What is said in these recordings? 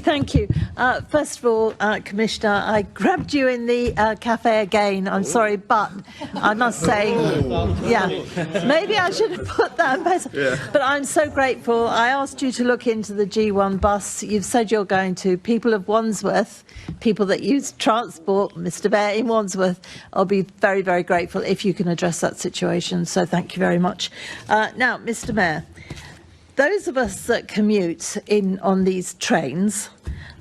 Thank you. First of all, Commissioner, I grabbed you in the cafe again. I'm sorry, but I must say, yeah, maybe I should have put that better. Yeah. But I'm so grateful. I asked you to look into the G1 bus. You've said you're going to. People of Wandsworth, people that use transport, Mr. Bear in Wandsworth, I'll be very, very grateful if you can address that situation. So thank you very much. Now, Mr. Mayor, those of us that commute on these trains,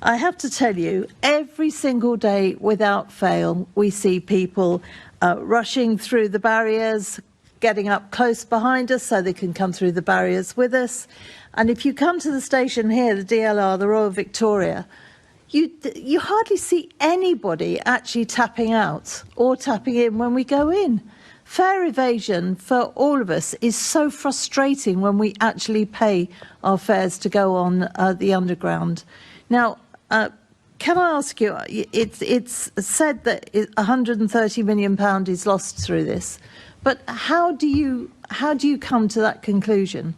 I have to tell you, every single day without fail, we see people rushing through the barriers, getting up close behind us so they can come through the barriers with us. And if you come to the station here, the DLR, the Royal Victoria, you hardly see anybody actually tapping out or tapping in when we go in. Fare evasion for all of us is so frustrating when we actually pay our fares to go on the Underground. Now, can I ask you, it's said that £130 million is lost through this, but how do you come to that conclusion?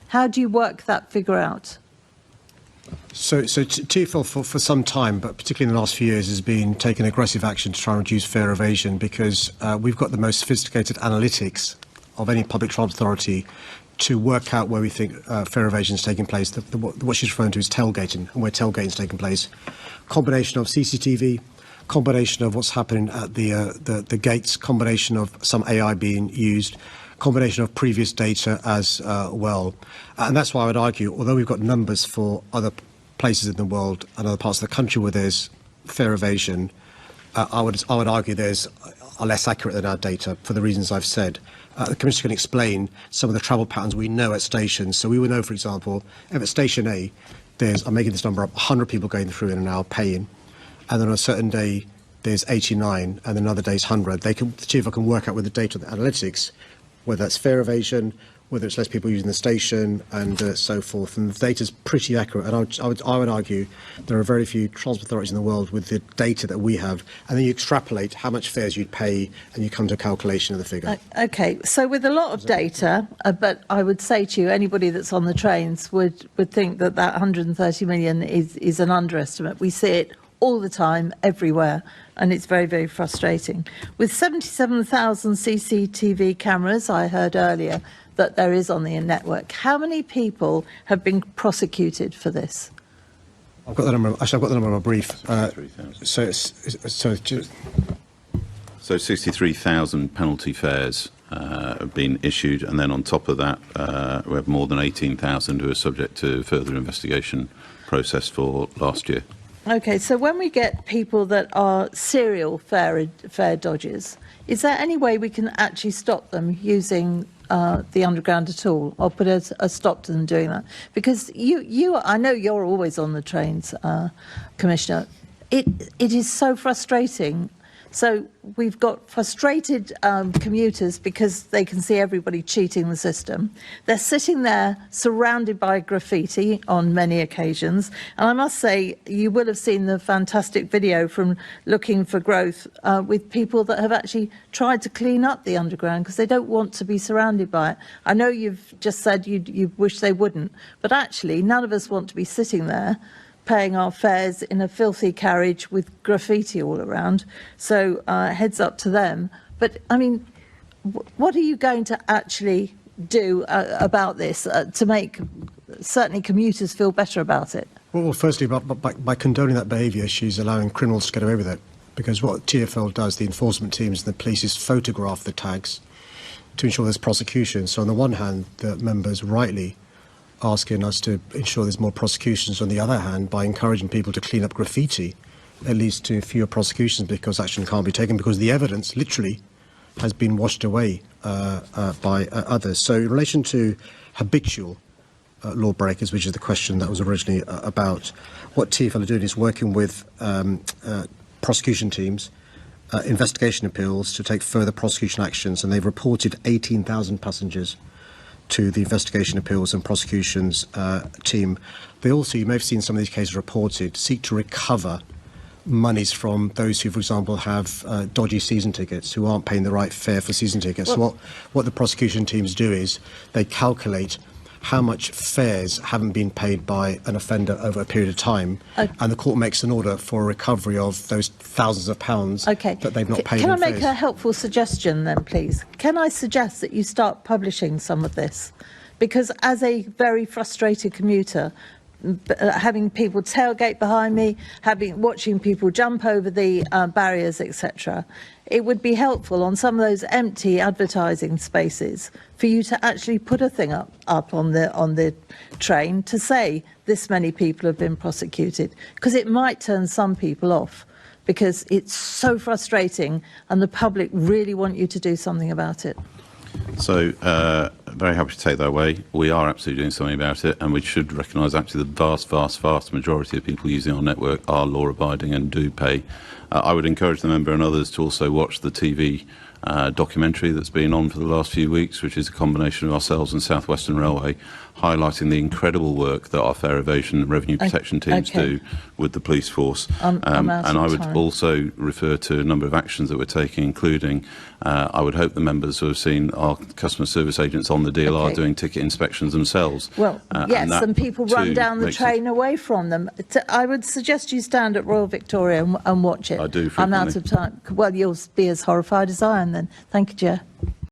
How do you work that figure out? So TfL for some time, but particularly in the last few years, has been taking aggressive action to try and reduce fare evasion because we've got the most sophisticated analytics of any public transport authority to work out where we think fare evasion is taking place. What she's referring to is tailgating, and where tailgating is taking place. Combination of CCTV, combination of what's happening at the gates, combination of some AI being used, combination of previous data as well. And that's why I would argue, although we've got numbers for other places in the world and other parts of the country where there's fare evasion, I would argue are less accurate than our data for the reasons I've said. The Commissioner can explain some of the travel patterns we know at stations. So we would know, for example, if at Station A, I'm making this number up, 100 people going through in an hour paying, and then on a certain day there's 89, and then another day's 100. The Chief can work out with the data and the analytics whether that's fare evasion, whether it's less people using the station, and so forth. And the data's pretty accurate. And I would argue there are very few transport authorities in the world with the data that we have. And then you extrapolate how much fares you'd pay, and you come to a calculation of the figure. OK, so with a lot of data, but I would say to you, anybody that's on the trains would think that 130 million is an underestimate. We see it all the time, everywhere, and it's very, very frustrating. With 77,000 CCTV cameras, I heard earlier that there is on the network, how many people have been prosecuted for this? I've got the number. Actually, I've got the number on my brief. So 63,000 penalty fares have been issued, and then on top of that, we have more than 18,000 who are subject to further investigation process for last year. OK, so when we get people that are serial fare dodgers, is there any way we can actually stop them using the Underground at all, or put a stop to them doing that? Because I know you're always on the trains, Commissioner. It is so frustrating. So we've got frustrated commuters because they can see everybody cheating the system. They're sitting there surrounded by graffiti on many occasions. And I must say, you will have seen the fantastic video from Looking for Growth with people that have actually tried to clean up the Underground because they don't want to be surrounded by it. I know you've just said you wish they wouldn't, but actually none of us want to be sitting there paying our fares in a filthy carriage with graffiti all around. So heads up to them. But, I mean, what are you going to actually do about this to make certainly commuters feel better about it? Well, firstly, by condoning that behaviour, she's allowing criminals to get away with it. Because what TfL does, the enforcement teams and the police, is photograph the tags to ensure there's prosecution. So on the one hand, the members rightly asking us to ensure there's more prosecutions. On the other hand, by encouraging people to clean up graffiti, it leads to fewer prosecutions because action can't be taken because the evidence literally has been washed away by others. So in relation to habitual lawbreakers, which is the question that was originally about, what TfL are doing is working with prosecution teams, investigation appeals to take further prosecution actions, and they've reported 18,000 passengers to the investigation appeals and prosecutions team. They also, you may have seen some of these cases reported, seek to recover monies from those who, for example, have dodgy season tickets, who aren't paying the right fare for season tickets. Well, so what the prosecution teams do is they calculate how much fares haven't been paid by an offender over a period of time, and the court makes an order for a recovery of those thousands of pounds that they've not paid. Can I in make fares. a helpful suggestion then, please? Can I suggest that you start publishing some of this? Because as a very frustrated commuter, having people tailgate behind me, watching people jump over the barriers, etc., it would be helpful on some of those empty advertising spaces for you to actually put a thing up on the train to say this many people have been prosecuted, because it might turn some people off, because it's so frustrating and the public really want you to do something about it. So, very happy to take that away. We are absolutely doing something about it, and we should recognise actually the vast majority of people using our network are law-abiding and do pay. I would encourage the member and others to also watch the TV documentary that's been on for the last few weeks, which is a combination of ourselves and South Western Railway, highlighting the incredible work that our fare evasion and revenue protection teams do with the police force. And I would also refer to a number of actions that we're taking, including I would hope the members who have seen our customer service agents on the DLR doing ticket inspections themselves. Well, yes, and people run down the train away from them. I would suggest you stand at Royal Victoria and watch it. I do I'm frequently. out of time. Well, you'll be as horrified as I am then. Thank you, Chair.